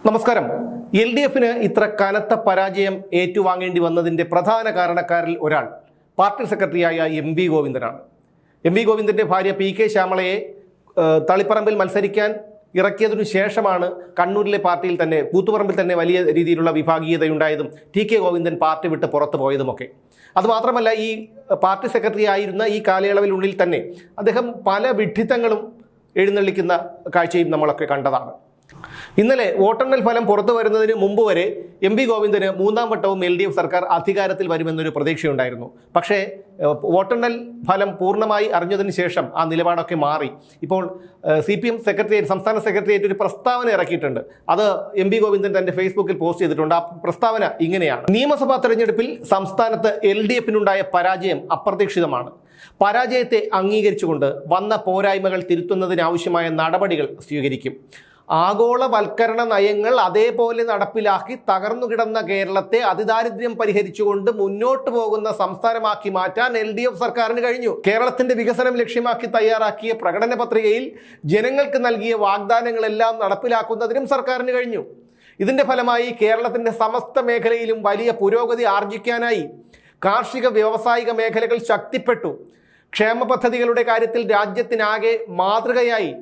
നമസ്കാരം. LDFന് ഇത്ര കനത്ത പരാജയം ഏറ്റുവാങ്ങേണ്ടി വന്നതിൻ്റെ പ്രധാന കാരണക്കാരിൽ ഒരാൾ പാർട്ടി സെക്രട്ടറിയായ MV ഗോവിന്ദനാണ്. MV ഗോവിന്ദൻ്റെ ഭാര്യ PK ശ്യാമളയെ തളിപ്പറമ്പിൽ മത്സരിക്കാൻ ഇറക്കിയതിനു ശേഷമാണ് കണ്ണൂരിലെ പാർട്ടിയിൽ തന്നെ കൂത്തുപറമ്പിൽ തന്നെ വലിയ രീതിയിലുള്ള വിഭാഗീയതയുണ്ടായതും TK ഗോവിന്ദൻ പാർട്ടി വിട്ട് പുറത്തു പോയതുമൊക്കെ. അതുമാത്രമല്ല, ഈ പാർട്ടി സെക്രട്ടറി ആയിരുന്ന ഈ കാലയളവിനുള്ളിൽ തന്നെ അദ്ദേഹം പല വിഡ്ഢിത്തങ്ങളും എഴുന്നള്ളിക്കുന്ന കാഴ്ചയും നമ്മളൊക്കെ കണ്ടതാണ്. ഇന്നലെ വോട്ടെണ്ണൽ ഫലം പുറത്തു വരുന്നതിന് മുമ്പ് വരെ MV ഗോവിന്ദന് മൂന്നാം വട്ടവും LDF സർക്കാർ അധികാരത്തിൽ വരുമെന്നൊരു പ്രതീക്ഷയുണ്ടായിരുന്നു. പക്ഷേ വോട്ടെണ്ണൽ ഫലം പൂർണ്ണമായി അറിഞ്ഞതിന് ശേഷം ആ നിലപാടൊക്കെ മാറി. ഇപ്പോൾ CPM സെക്രട്ടേറിയറ്റ്, സംസ്ഥാന സെക്രട്ടേറിയറ്റ് ഒരു പ്രസ്താവന ഇറക്കിയിട്ടുണ്ട്. അത് MV ഗോവിന്ദൻ തന്റെ ഫേസ്ബുക്കിൽ പോസ്റ്റ് ചെയ്തിട്ടുണ്ട്. ആ പ്രസ്താവന ഇങ്ങനെയാണ്: നിയമസഭാ തെരഞ്ഞെടുപ്പിൽ സംസ്ഥാനത്ത് LDFനുണ്ടായ പരാജയം അപ്രതീക്ഷിതമാണ്. പരാജയത്തെ അംഗീകരിച്ചുകൊണ്ട് വന്ന പോരായ്മകൾ തിരുത്തുന്നതിനാവശ്യമായ നടപടികൾ സ്വീകരിക്കും. ആഗോളവൽക്കരണ നയങ്ങൾ അതേപോലെ നടപ്പിലാക്കി തകർന്നു കിടന്ന കേരളത്തെ അതിദാരിദ്ര്യം പരിഹരിച്ചുകൊണ്ട് മുന്നോട്ട് പോകുന്ന സംസ്ഥാനമാക്കി മാറ്റാൻ LDF സർക്കാരിന് കഴിഞ്ഞു. കേരളത്തിന്റെ വികസനം ലക്ഷ്യമാക്കി തയ്യാറാക്കിയ പ്രകടന പത്രികയിൽ ജനങ്ങൾക്ക് നൽകിയ വാഗ്ദാനങ്ങളെല്ലാം നടപ്പിലാക്കുന്നതിനും സർക്കാരിന് കഴിഞ്ഞു. ഇതിന്റെ ഫലമായി കേരളത്തിന്റെ സമസ്ത മേഖലയിലും വലിയ പുരോഗതി ആർജിക്കാനായി. കാർഷിക വ്യാവസായിക മേഖലകൾ ശക്തിപ്പെട്ടു. ക്ഷേമ പദ്ധതികളുടെ കാര്യത്തിൽ രാജ്യത്തിനാകെ മാതൃകയായി.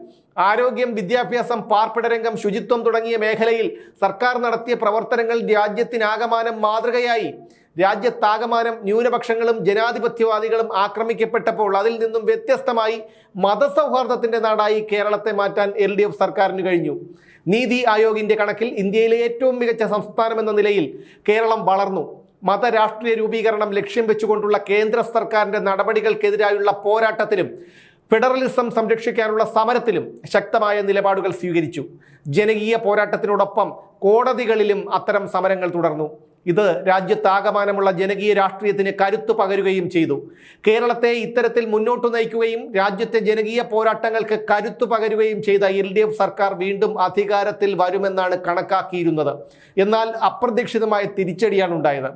ആരോഗ്യം, വിദ്യാഭ്യാസം, പാർപ്പിടരംഗം, ശുചിത്വം തുടങ്ങിയ മേഖലയിൽ സർക്കാർ നടത്തിയ പ്രവർത്തനങ്ങൾ രാജ്യത്തിനാകമാനം മാതൃകയായി. രാജ്യത്താകമാനം ന്യൂനപക്ഷങ്ങളും ജനാധിപത്യവാദികളും ആക്രമിക്കപ്പെട്ടപ്പോൾ അതിൽ നിന്നും വ്യത്യസ്തമായി മതസൗഹാർദ്ദത്തിന്റെ നാടായി കേരളത്തെ മാറ്റാൻ LDF സർക്കാരിന് കഴിഞ്ഞു. നീതി ആയോഗിന്റെ കണക്കിൽ ഇന്ത്യയിലെ ഏറ്റവും മികച്ച സംസ്ഥാനമെന്ന നിലയിൽ കേരളം വളർന്നു. മതരാഷ്ട്രീയ രൂപീകരണം ലക്ഷ്യം വെച്ചുകൊണ്ടുള്ള കേന്ദ്ര സർക്കാരിന്റെ നടപടികൾക്കെതിരായുള്ള പോരാട്ടത്തിലും ഫെഡറലിസം സംരക്ഷിക്കാനുള്ള സമരത്തിലും ശക്തമായ നിലപാടുകൾ സ്വീകരിച്ചു. ജനകീയ പോരാട്ടത്തിനോടൊപ്പം കോടതികളിലും അത്തരം സമരങ്ങൾ തുടർന്നു. ഇത് രാജ്യത്താകമാനമുള്ള ജനകീയ രാഷ്ട്രീയത്തിന് കരുത്തു പകരുകയും ചെയ്തു. കേരളത്തെ ഇത്തരത്തിൽ മുന്നോട്ട് നയിക്കുകയും രാജ്യത്തെ ജനകീയ പോരാട്ടങ്ങൾക്ക് കരുത്തു പകരുകയും ചെയ്ത LDF സർക്കാർ വീണ്ടും അധികാരത്തിൽ വരുമെന്നാണ് കണക്കാക്കിയിരുന്നത്. എന്നാൽ അപ്രതീക്ഷിതമായ തിരിച്ചടിയാണ് ഉണ്ടായത്.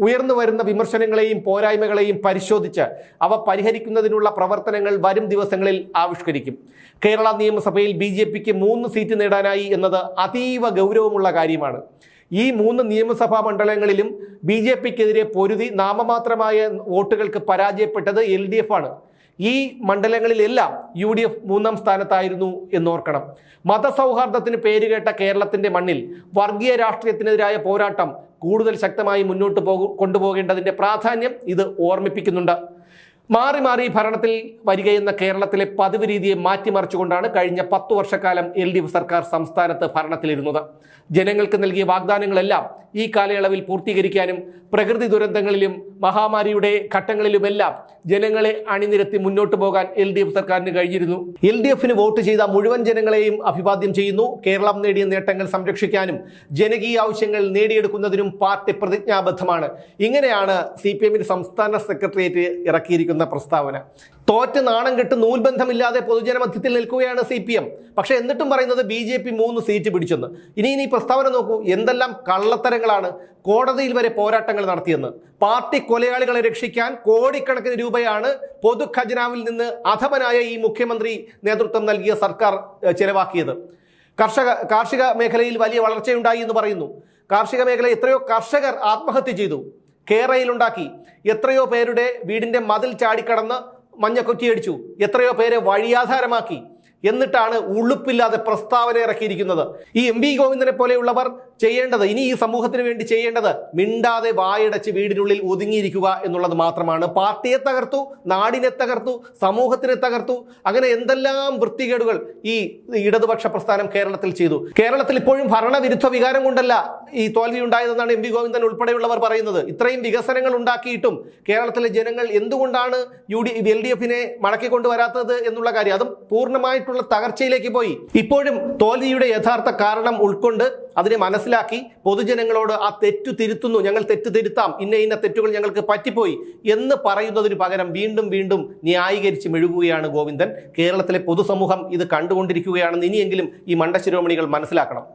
ഉയർന്നു വരുന്ന വിമർശനങ്ങളെയും പോരായ്മകളെയും പരിശോധിച്ച് അവ പരിഹരിക്കുന്നതിനുള്ള പ്രവർത്തനങ്ങൾ വരും ദിവസങ്ങളിൽ ആവിഷ്കരിക്കും. കേരള നിയമസഭയിൽ BJPക്ക് 3 സീറ്റ് നേടാനായി എന്നത് അതീവ ഗൗരവമുള്ള കാര്യമാണ്. ഈ 3 നിയമസഭാ മണ്ഡലങ്ങളിലും BJPക്കെതിരെ പൊരുതി നാമമാത്രമായ വോട്ടുകൾക്ക് പരാജയപ്പെട്ടത് LDF ആണ്. ഈ മണ്ഡലങ്ങളിലെല്ലാം UDF 3ാം സ്ഥാനത്തായിരുന്നു എന്നോർക്കണം. മതസൗഹാർദ്ദത്തിന് പേരുകേട്ട കേരളത്തിന്റെ മണ്ണിൽ വർഗീയ രാഷ്ട്രീയത്തിനെതിരായ പോരാട്ടം കൂടുതൽ ശക്തമായി മുന്നോട്ട് കൊണ്ടുപോകേണ്ടതിന്റെ പ്രാധാന്യം ഇത് ഓർമ്മിപ്പിക്കുന്നുണ്ട്. മാറി മാറി ഭരണത്തിൽ വരികയെന്ന കേരളത്തിലെ പതിവ് രീതിയെ മാറ്റിമറിച്ചുകൊണ്ടാണ് കഴിഞ്ഞ 10 വർഷക്കാലം LDF സർക്കാർ സംസ്ഥാനത്ത് ഭരണത്തിലിരുന്നത്. ജനങ്ങൾക്ക് നൽകിയ വാഗ്ദാനങ്ങളെല്ലാം ഈ കാലയളവിൽ പൂർത്തീകരിക്കാനും പ്രകൃതി ദുരന്തങ്ങളിലും മഹാമാരിയുടെ ഘട്ടങ്ങളിലുമെല്ലാം ജനങ്ങളെ അണിനിരത്തി മുന്നോട്ട് പോകാൻ LDF സർക്കാരിന് കഴിഞ്ഞിരുന്നു. LDFന് വോട്ട് ചെയ്ത മുഴുവൻ ജനങ്ങളെയും അഭിവാദ്യം ചെയ്യുന്നു. കേരളം നേടിയ നേട്ടങ്ങൾ സംരക്ഷിക്കാനും ജനകീയ ആവശ്യങ്ങൾ നേടിയെടുക്കുന്നതിനും പാർട്ടി പ്രതിജ്ഞാബദ്ധമാണ്. ഇങ്ങനെയാണ് CPMന്റെ സംസ്ഥാന സെക്രട്ടേറിയറ്റ് ഇറക്കിയിരിക്കുന്ന പ്രസ്താവന. തോറ്റ് നാണം കെട്ട് നൂൽബന്ധമില്ലാതെ പൊതുജനമധ്യത്തിൽ നിൽക്കുകയാണ് CPM. പക്ഷെ എന്നിട്ടും പറയുന്നത് BJP 3 സീറ്റ് പിടിച്ചെന്ന്. ഇനി ഈ പ്രസ്താവന നോക്കൂ, എന്തെല്ലാം കള്ളത്തരങ്ങളാണ്. കോടതിയിൽ വരെ പോരാട്ടങ്ങൾ നടത്തിയെന്ന്. പാർട്ടി കൊലയാളികളെ രക്ഷിക്കാൻ കോടിക്കണക്കിന് രൂപയാണ് പൊതു ഖജനാവിൽ നിന്ന് അധമനായ ഈ മുഖ്യമന്ത്രി നേതൃത്വം നൽകിയ സർക്കാർ ചെലവാക്കിയത്. കാർഷിക മേഖലയിൽ വലിയ വളർച്ചയുണ്ടായി എന്ന് പറയുന്നു. കാർഷിക മേഖല എത്രയോ കർഷകർ ആത്മഹത്യ ചെയ്തു. കേരളയിലുണ്ടാക്കി. എത്രയോ പേരുടെ വീടിന്റെ മതിൽ ചാടിക്കടന്ന് മഞ്ഞക്കൊറ്റിയടിച്ചു. എത്രയോ പേരെ വഴിയാധാരമാക്കി. എന്നിട്ടാണ് ഉളുപ്പില്ലാതെ പ്രസ്താവന ഇറക്കിയിരിക്കുന്നത്. ഈ MV ഗോവിന്ദനെ പോലെയുള്ളവർ ചെയ്യേണ്ടത്, ഇനി ഈ സമൂഹത്തിന് വേണ്ടി ചെയ്യേണ്ടത് മിണ്ടാതെ വായടച്ച് വീടിനുള്ളിൽ ഒതുങ്ങിയിരിക്കുക എന്നുള്ളത് മാത്രമാണ്. പാർട്ടിയെ തകർത്തു, നാടിനെ തകർത്തു, സമൂഹത്തിനെ തകർത്തു. അങ്ങനെ എന്തെല്ലാം വൃത്തികേടുകൾ ഈ ഇടതുപക്ഷ പ്രസ്ഥാനം കേരളത്തിൽ ചെയ്തു. കേരളത്തിൽ ഇപ്പോഴും ഭരണവിരുദ്ധ വികാരം കൊണ്ടല്ല ഈ തോൽവി ഉണ്ടായതെന്നാണ് MV ഗോവിന്ദൻ ഉൾപ്പെടെയുള്ളവർ പറയുന്നത്. ഇത്രയും വികസനങ്ങൾ ഉണ്ടാക്കിയിട്ടും കേരളത്തിലെ ജനങ്ങൾ എന്തുകൊണ്ടാണ് LDFനെ മടക്കിക്കൊണ്ടുവരാത്തത് എന്നുള്ള കാര്യം, അതും പൂർണ്ണമായിട്ടുള്ള തകർച്ചയിലേക്ക് പോയി. ഇപ്പോഴും തോൽവിയുടെ യഥാർത്ഥ കാരണം ഉൾക്കൊണ്ട് അതിനെ മനസ്സിലാക്കി പൊതുജനങ്ങളോട് ആ തെറ്റു തിരുത്തുന്നു, ഞങ്ങൾ തെറ്റ് തിരുത്താം, ഇന്ന തെറ്റുകൾ ഞങ്ങൾക്ക് പറ്റിപ്പോയി എന്ന് പറയുന്നതിന് പകരം വീണ്ടും വീണ്ടും ന്യായീകരിച്ച് മെഴുകുകയാണ് ഗോവിന്ദൻ. കേരളത്തിലെ പൊതുസമൂഹം ഇത് കണ്ടുകൊണ്ടിരിക്കുകയാണെന്ന് ഇനിയെങ്കിലും ഈ മണ്ടശിരോമണികൾ മനസ്സിലാക്കണം.